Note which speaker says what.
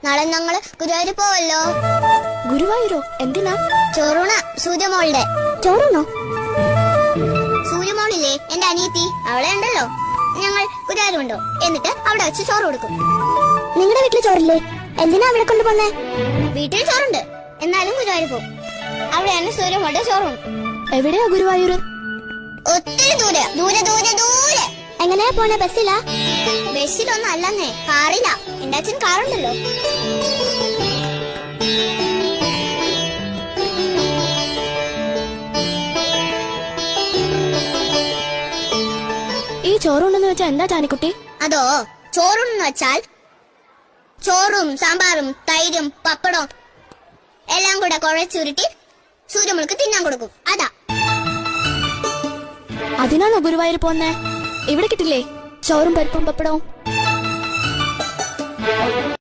Speaker 1: നാളെ ഞങ്ങള് ഗുരുവായൂർ പോവല്ലോ.
Speaker 2: ഗുരുവായൂരോ? എന്തിനാ?
Speaker 1: ചോറൂണ സൂര്യമോളുടെ.
Speaker 2: ചോറുണോ?
Speaker 1: സൂര്യമോളില്ലേ, എന്റെ അനിയത്തി, അവളെ ഉണ്ടല്ലോ. ഞങ്ങൾ ഗുരുവായൂർ കൊണ്ടോ, എന്നിട്ട് അവിടെ വെച്ച് ചോറ് കൊടുക്കും.
Speaker 2: നിങ്ങളുടെ വീട്ടിൽ ചോറില്ലേ? എന്തിനാ അവിടെ കൊണ്ടുപോന്നേ?
Speaker 1: വീട്ടിൽ ചോറുണ്ട്, എന്നാലും ഗുരുവായൂർ പോകും. അവിടെയാണ് സൂര്യമോളുടെ ചോറുണ്ട്.
Speaker 2: എവിടെയാ ഗുരുവായൂർ?
Speaker 1: ഒത്തിരി ദൂരെ ദൂരെ ദൂരെ ദൂരെ.
Speaker 2: എങ്ങനെയാ പോണേ? ബസ്സിലാ?
Speaker 1: ബസ്സിലൊന്നും അല്ലെന്നേ, കാറില്ല. എന്റെ അച്ഛൻ കാറുണ്ടല്ലോ.
Speaker 2: ഈ ചോറുണ്ടെന്ന് വെച്ചാ എന്താ ജാനിക്കുട്ടി?
Speaker 1: അതോ, ചോറുണ്ടെന്ന് വെച്ചാൽ ചോറും സാമ്പാറും തൈരും പപ്പടവും എല്ലാം കൂടെ കുഴച്ചുരുട്ടി സൂര്യമോൾക്ക് തിന്നാൻ കൊടുക്കും. അതാ.
Speaker 2: അതിനാണോ ഗുരുവായൂർ പോന്നേ? ഇവിടെ കിട്ടില്ലേ ചോറും പരിപ്പും പപ്പടവും?